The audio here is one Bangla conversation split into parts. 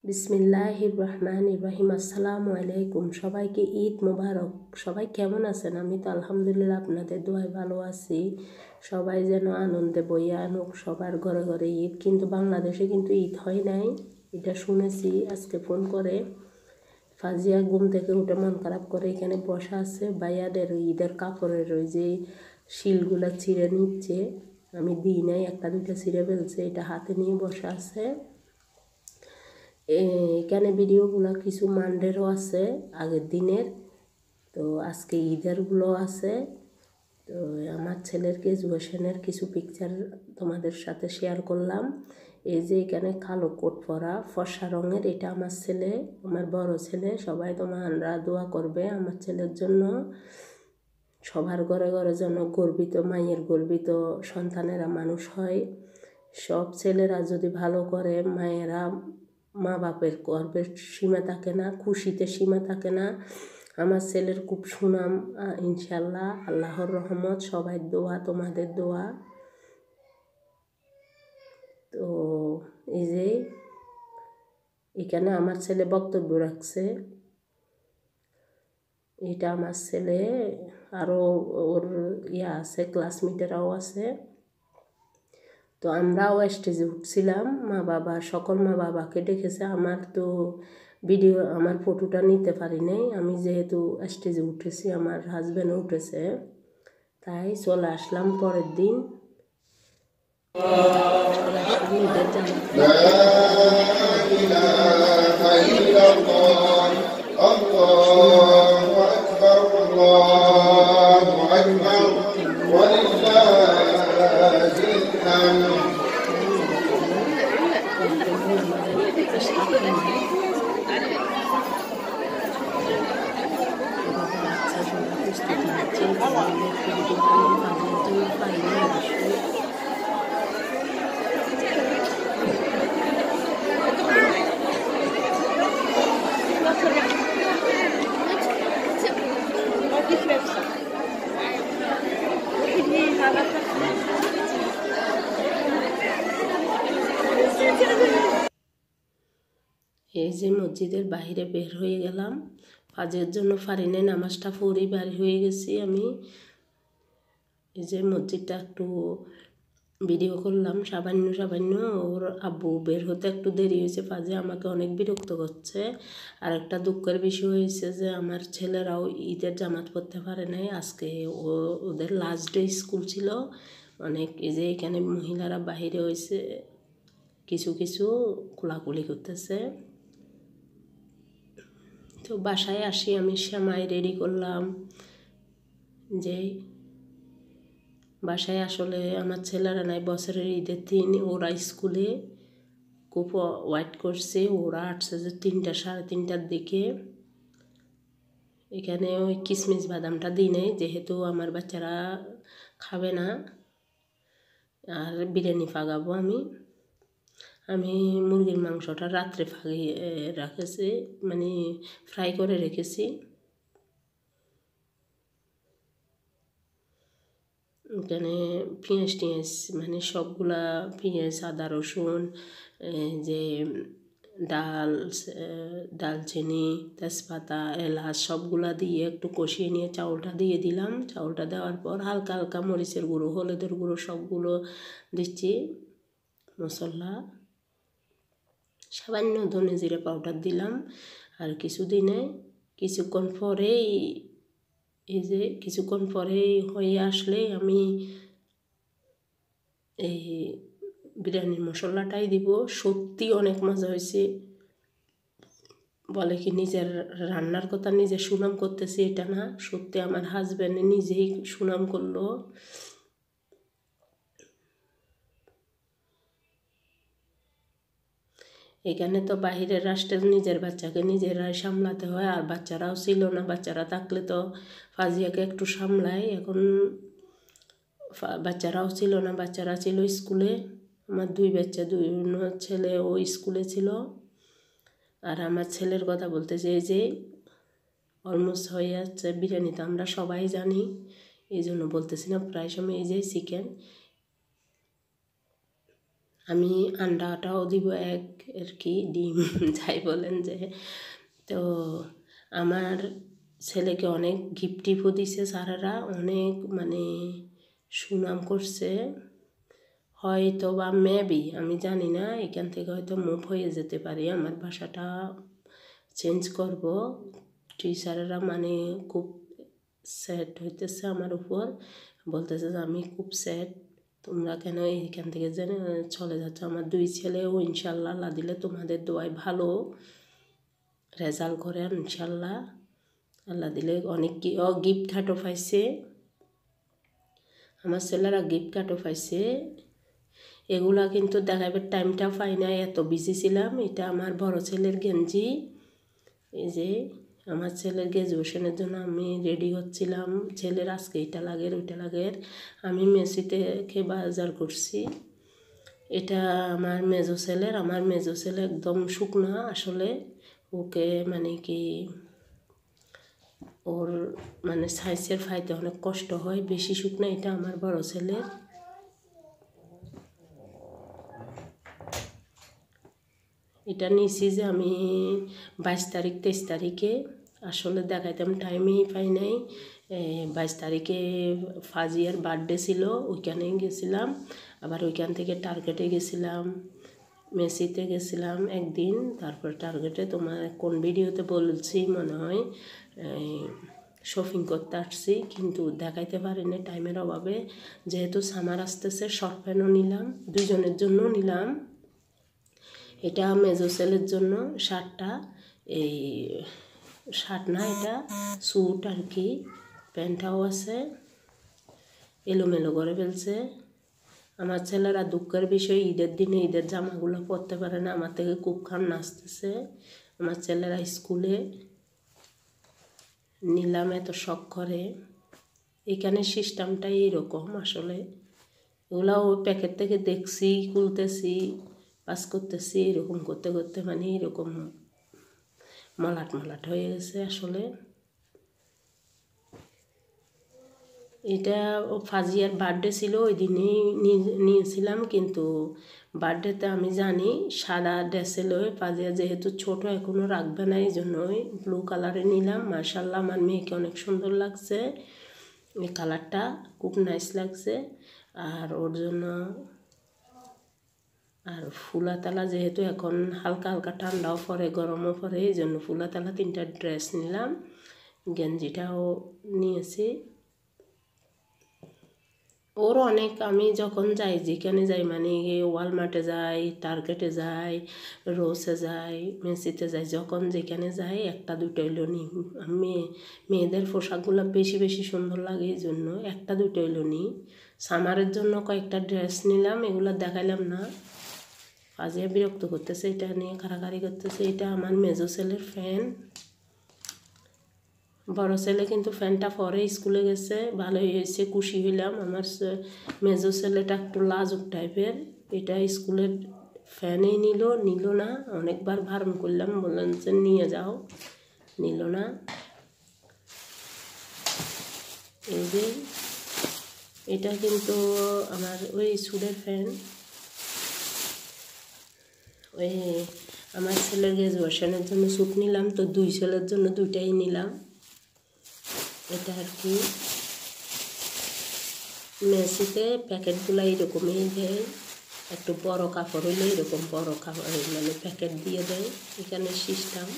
বিসমিল্লাহির রহমানির রহিম। আসসালামু আলাইকুম। সবাইকে ঈদ মোবারক। সবাই কেমন আছেন? আমি তো আলহামদুলিল্লাহ আপনাদের দোয়ায় ভালো আছি। সবাই যেন আনন্দে বইয়া আনুক, সবার ঘরে ঘরে ঈদ। কিন্তু বাংলাদেশে কিন্তু ঈদ হয় নাই, এটা শুনেছি আজকে ফোন করে। ফাজিয়া ঘুম থেকে উঠে মন খারাপ করে এখানে বসা আছে। ভাইয়াদের ঈদের কাপড়ের ওই যে শিলগুলা ছিঁড়ে নিচ্ছে, আমি দিই নাই, একটা দুইটা ছিঁড়ে ফেলছে, এটা হাতে নিয়ে বসা আছে। এখানে ভিডিওগুলো কিছু মানডেরও আছে আগের দিনের, তো আজকে ঈদেরগুলো আছে। তো আমার ছেলের গ্রাজুয়েশনের কিছু পিকচার তোমাদের সাথে শেয়ার করলাম। এই যে এখানে কালো কোট পরা ফর্সা রঙের, এটা আমার ছেলে, আমার বড় ছেলে। সবাই তোমরা দোয়া করবে আমার ছেলের জন্য। সবার ঘরে ঘরে যেন গর্বিত মায়ের গর্বিত সন্তানেরা মানুষ হয়। সব ছেলেরা যদি ভালো করে, মায়েরা মা বাপের গর্বের সীমা থাকে না, খুশিতে সীমা থাকে না। আমার ছেলের খুব সুনাম ইনশাল্লাহ, আল্লাহর রহমত, সবাই দোয়া, তোমাদের দোয়া। তো এই যে এখানে আমার ছেলে বক্তব্য রাখছে, এটা আমার ছেলে, আরও ওর আছে, ক্লাসমেটেরাও আছে। তো আমরাও স্টেজে উঠছিলাম, মা বাবা সকল মা বাবাকে ডেকেছে। আমার তো ভিডিও, আমার ফটোটা নিতে পারি নাই, আমি যেহেতু স্টেজে উঠেছি, আমার হাজব্যান্ডও উঠেছে, তাই চলে আসলাম পরের দিন। এই যে মসজিদের বাইরে বের হয়ে গেলাম, ফাজের জন্য ফারিনে নামাজটা পড়ি বাড়ি হয়ে গেছি আমি। এই যে মসজিদটা একটু ভিডিও করলাম, সামান্য। ওর আব্বু বের হতে একটু দেরি হয়েছে, ফাজে আমাকে অনেক বিরক্ত করছে। আর একটা দুঃখের বিষয় হয়েছে যে আমার ছেলেরাও ঈদের জামাত পরতে পারে নাই আজকে, ওদের লাস্ট ডে স্কুল ছিল অনেক। এই যে এখানে মহিলারা বাহিরে হয়েছে, কিছু কিছু কোলাকুলি করতেছে। তো বাসায় আসি, আমি সেমাই রেডি করলাম। যে বাসায় আসলে আমার ছেলেরা নাই, বছরের ঈদের দিন ওরা স্কুলে খুব ওয়েট করছে, ওরা আসছে যে 3টা সাড়ে 3টার দিকে। এখানে ওই কিশমিশ বাদামটা দিই নেই, যেহেতু আমার বাচ্চারা খাবে না। আর বিরিয়ানি ফাগাবো আমি মুরগির মাংসটা রাত্রে ফাগিয়ে রেখেছি, মানে ফ্রাই করে রেখেছি। এখানে পেঁয়াজ টিয়াজ, মানে সবগুলা পেঁয়াজ, আদা রসুন, যে ডালচিনি, তেজপাতা, এলাচ সবগুলা দিয়ে একটু কষিয়ে নিয়ে চাউলটা দিয়ে দিলাম। চাউলটা দেওয়ার পর হালকা হালকা মরিচের গুঁড়ো, হলুদের গুঁড়ো সবগুলো দিচ্ছি, মশলা সামান্য ধনে জিরে পাউডার দিলাম। আর কিছুক্ষণ পরেই হয়ে আসলে আমি এই বিরিয়ানির মশলাটাই দিব। সত্যি অনেক মজা হয়েছে। বলে কি নিজের রান্নার কথা নিজে সুনাম করতেছি, এটা না, সত্যি আমার হাজব্যান্ড নিজেই সুনাম করলো। এখানে তো বাহিরের রাষ্ট্রের নিজের বাচ্চাকে নিজেরাই সামলাতে হয়, আর বাচ্চারাও ছিল না। বাচ্চারা থাকলে তো ফাজিয়াকে একটু সামলায়, এখন বাচ্চারাও ছিল না, বাচ্চারা ছিল স্কুলে। আমার 2 বাচ্চা, 2 ছেলে ও স্কুলে ছিল। আর আমার ছেলের কথা বলতে চাই যে অলমোস্ট হয়ে যাচ্ছে। বিরিয়ানি তো আমরা সবাই জানি, এই জন্য বলতেছি না, প্রায় সময় এই যে চিকেন। আমি আন্ডাটাও দিব এক আর কি, ডিম যাই বলেন যে। তো আমার ছেলেকে অনেক গিফট টিফটও দিছে স্যারেরা, অনেক মানে সুনাম করছে। হয়তো বা মেবি আমি জানি না, এখান থেকে হয়তো মুভ হয়ে যেতে পারি, আমার বাসাটা চেঞ্জ করব। টিচারেরা মানে খুব স্যাড হইতেছে আমার উপর, বলতেছে যে আমি খুব স্যাড, তোমরা কেন এইখান থেকে জেনে চলে যাচ্ছ। আমার 2 ছেলেও ইনশাল্লাহ আল্লাহ দিলে তোমাদের দোয়ায় ভালো রেজাল্ট করে ইনশাল্লাহ, আল্লাহ দিলে অনেক গিফট কার্ডও পাইছে, আমার ছেলেরা গিফট কার্ডও পাইছে। এগুলা কিন্তু দেখাবার টাইমটা পাই না, এত বিজি ছিলাম। এটা আমার বড় ছেলের গেঞ্জি, এই যে আমার ছেলের গ্র্যাজুয়েশনের জন্য আমি রেডি হচ্ছিলাম, ছেলের আজকে এটা লাগের ওইটা লাগের, আমি মেসি থেকে বাজার করছি। এটা আমার মেজো ছেলের, আমার মেজো ছেলে একদম শুকনা আসলে, ওকে মানে কি ওর মানে সাইজের ফাইতে অনেক কষ্ট হয়, বেশি শুকনা। এটা আমার বড় ছেলের। এটা নিয়েছি যে আমি 22 তারিখ 23 তারিখে, আসলে দেখাইতাম টাইমেই পাই নাই। 22 তারিখে ফাজিয়ার বার্থডে ছিল, ওইখানেই গেছিলাম। আবার ওইখান থেকে টার্গেটে গেছিলাম, মেসিতে গেছিলাম একদিন, তারপর টার্গেটে তোমার কোন ভিডিওতে বলছি মনে হয় শপিং করতে আসছি, কিন্তু দেখাইতে পারি না টাইমের অভাবে। যেহেতু সামার আসতেছে শর্ট প্যান্টও নিলাম, দুজনের জন্য নিলাম। এটা মেজো ছেলের জন্য শার্টটা, এই শার্ট না এটা স্যুট আর কি, প্যান্টটাও আছে, এলোমেলো করে ফেলছে। আমার ছেলেরা দুঃখের বিষয় ঈদের দিনে ঈদের জামাগুলো পরতে পারে না, আমার থেকে খুব খান নাচতেছে। আমার ছেলেরা স্কুলে নিলাম এত শখ করে, এখানে সিস্টেমটাই এরকম আসলে। ওগুলো ওই প্যাকেট থেকে দেখছি, খুলতেছি, পাস করতেছি, এরকম করতে করতে মানে এরকম মলাট মলাট হয়ে গেছে আসলে। এটা ফাজিয়ার বার্থডে ছিল, ওই দিনই নিয়েছিলাম, কিন্তু বার্থডেতে আমি জানি সাদা ড্রেসে লয়ে, ফাজিয়া যেহেতু ছোট এখনও রাখবে না, এই জন্যই ব্লু কালারে নিলাম। মার্শাল্লাহ আমার মেয়েকে অনেক সুন্দর লাগছে, এই কালারটা খুব নাইস লাগছে। আর ওর জন্য আর ফুলাতালা, যেহেতু এখন হালকা হালকা ঠান্ডাও পরে গরমও পরে, এই জন্য ফুলাতালা 3টা ড্রেস নিলাম, গেঞ্জিটাও নিয়েছি। ওর অনেক, আমি যখন যাই যেখানে যাই মানে ওয়ালমার্টে যাই, টার্গেটে যাই, রোসে যাই, মেসিতে যাই, যখন যেখানে যাই একটা দুটো হইলো নিই। মেয়েদের পোশাকগুলো বেশি বেশি সুন্দর লাগে, এই জন্য একটা দুটো হইলো নিই। সামারের জন্য কয়েকটা ড্রেস নিলাম, এগুলো দেখাইলাম না, আজকে বিরক্ত করতেছে, এটা নিয়ে কারাকারি করতেছে। এটা আমার মেজো ছেলের ফ্যান, বড় ছেলে কিন্তু ফ্যানটা পরে স্কুলে গেছে, ভালোই হয়েছে, খুশি হইলাম। আমার মেজো ছেলেটা একটু লাজুক টাইপের, এটা স্কুলের ফ্যানেই নিল না, অনেকবার বারণ করলাম, বললাম যে নিয়ে যাও, নিল না। এই যে এটা কিন্তু আমার ওই সুডের ফ্যান, ওই আমার ছেলের গ্র্যাজুয়েশনের জন্য স্যুট নিলাম, তো 2 ছেলের জন্য 2টাই নিলাম। এটা আর কি মেসিতে প্যাকেটগুলো এরকমই দেয়, একটু বড় কাপড় হইলে এরকম বড় কাপড় মানে প্যাকেট দিয়ে দেয়, এখানে সিস্টেম।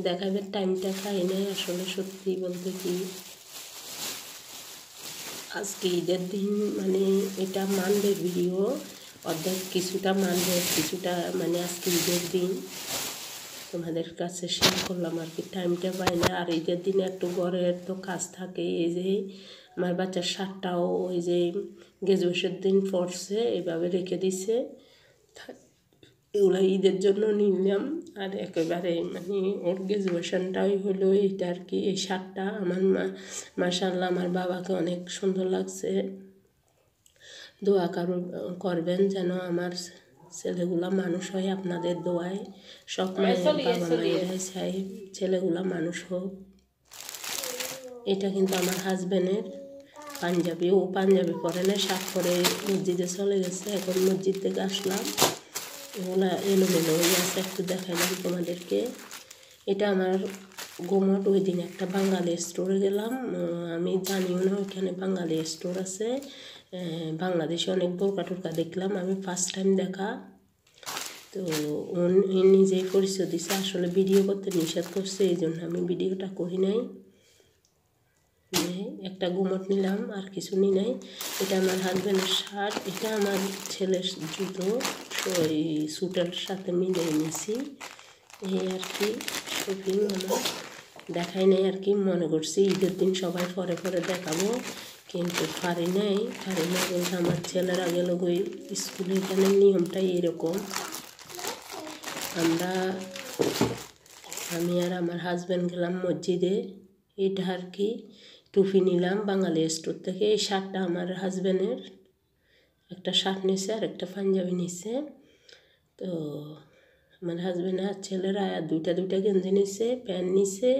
দেখাবার টাইমটা পাই নাই আসলে, সত্যি বলতে কি আজকে ঈদের দিন, মানে এটা মানডে ভিডিও, অর্ধেক কিছুটা মানডে কিছুটা মানে আজকে ঈদের দিন তোমাদের কাছে শেয়ার করলাম আর কি, টাইমটা পাই না। আর ঈদের দিনে একটু ঘরের তো কাজ থাকে, এই যে আমার বাচ্চার শার্টটাও ওই যে গ্র্যাজুয়েশনের দিন পরছে এইভাবে রেখে দিছে, এগুলো ঈদের জন্য নিলাম। আর একেবারে মানে ওর গ্র্যাজুয়েশনটাই হলো এইটা আর কি, এই শার্টটা আমার মাশাআল্লাহ আমার বাবাকে অনেক সুন্দর লাগছে। দোয়া করবেন যেন আমার ছেলেগুলা মানুষ হয়, আপনাদের দোয়ায়। সব বাবা মায়েরাই চাই ছেলেগুলা মানুষ হোক। এটা কিন্তু আমার হাজব্যান্ডের, পাঞ্জাবি, ও পাঞ্জাবি পরে না, শার্ট পরে মসজিদে চলে গেছে। এখন মসজিদ থেকে আসলাম, এগুলো এলোমেলো হয়ে আছে, একটু দেখাইলাম তোমাদেরকে। এটা আমার গোমট। ওই দিন একটা বাঙালি স্টোরে গেলাম, আমি জানিও না ওইখানে বাঙালি স্টোর আছে। বাংলাদেশে অনেক বোরকা টোরকা দেখলাম, আমি ফার্স্ট টাইম দেখা। তো নিজেই পরিচয় দিছে, আসলে ভিডিও করতে নিষেধ করছে, এই জন্য আমি ভিডিওটা করি নাই। একটা গোমট নিলাম, আর কিছু নি নাই। এটা আমার হাজব্যান্ডের শার্ট, এটা আমার ছেলের জুতো, ওই স্যুটের সাথে মিলিয়ে নিয়েছি। এই আর কি শপিং আমার দেখাই নাই আর কি, মনে করছি ঈদের দিন সবাই পরে পরে দেখাবো, কিন্তু পারি নাই বলতে আমার ছেলেরা গেল ওই স্কুলে, এখানে নিয়মটাই এরকম। আমি আর আমার হাজব্যান্ড গেলাম মসজিদে, এটা আর কি। টুপি নিলাম বাঙালি স্টোর থেকে। এই শার্টটা আমার হাজব্যান্ডের, একটা শার্ট নিছে আর একটা পাঞ্জাবি নিছে। তো আমার হাজব্যান্ড আর ছেলেরা দুইটা গেঞ্জি নিছে, প্যান্ট নিছে,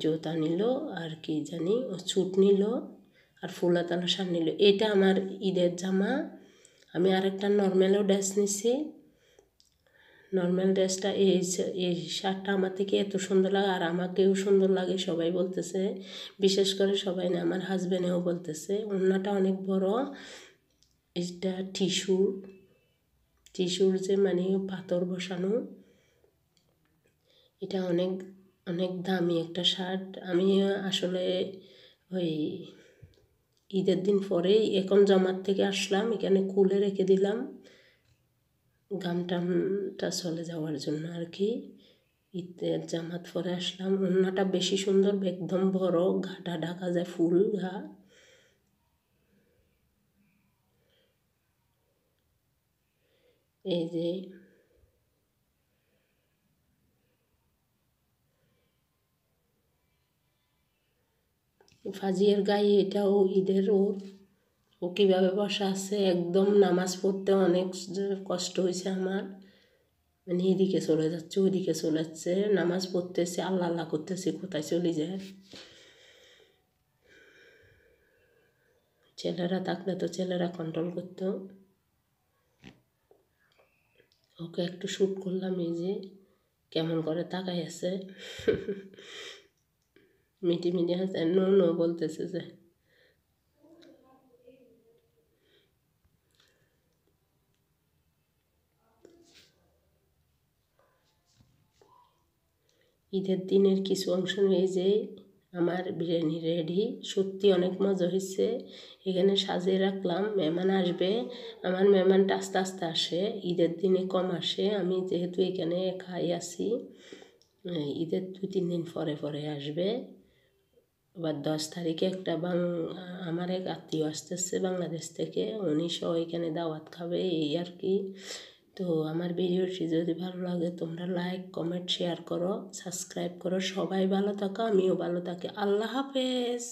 জুতা নিল, আর কি জানি ও ছুট নিল, আর ফুলাতালা শার্ট নিল। এটা আমার ঈদের জামা। আমি আরেকটা নর্মালও ড্রেস নিছি। নর্মাল ড্রেসটা, এই শার্টটা আমার থেকে এত সুন্দর লাগে, আর আমাকেও সুন্দর লাগে, সবাই বলতেছে, বিশেষ করে সবাই না, আমার হাজব্যান্ডেও বলতেছে। ওড়নাটা অনেক বড়, এটা টিস্যুর যে মানে পাথর বসানো, এটা অনেক অনেক দামি একটা শার্ট। আমি আসলে ওই ঈদের দিন পরেই এখন জামাত থেকে আসলাম, এখানে খুলে রেখে দিলাম গামটামটা চলে যাওয়ার জন্য আর কি। ঈদের জামাত পরে আসলাম। ওড়নাটা বেশি সুন্দর, একদম বড়, ঘাটা ঢাকা যায়, ফুল ঘা। এই যে ফাজিয়ের গায়ে, এটাও ঈদের। ও কীভাবে বসা আছে, একদম নামাজ পড়তে অনেক কষ্ট হয়েছে আমার, মানে এদিকে চলে যাচ্ছে ওইদিকে চলে যাচ্ছে, নামাজ পড়তেছে, আল্লাহ আল্লাহ করতেছে, কোথায় চলে যায়। ছেলেরা থাকলে তো ছেলেরা কন্ট্রোল করতো। ওকে একটু শ্যুট করলাম, এই যে কেমন করে তাকাই আছে, মিটি আছে, নো বলতেছে যে। ঈদের দিনের কিছু অংশ নিয়ে যে আমার বিরিয়ানি রেডি, সত্যি অনেক মজা হয়েছে। এখানে সাজিয়ে রাখলাম, মেহমান আসবে। আমার মেহমানটা আস্তে আস্তে আসে, ঈদের দিনে কম আসে। আমি যেহেতু এখানে খাই আছি, ঈদের 2-3 দিন পরে আসবে। আবার 10 তারিখে আমার এক আত্মীয় আসতেছে বাংলাদেশ থেকে, উনি সহ এখানে দাওয়াত খাবে, এই আর কি। তো আমার ভিডিওটি যদি ভালো লাগে তোমরা লাইক কমেন্ট শেয়ার করো, সাবস্ক্রাইব করো। সবাই ভালো থাকো, আমিও ভালো থাকি। আল্লাহ হাফেজ।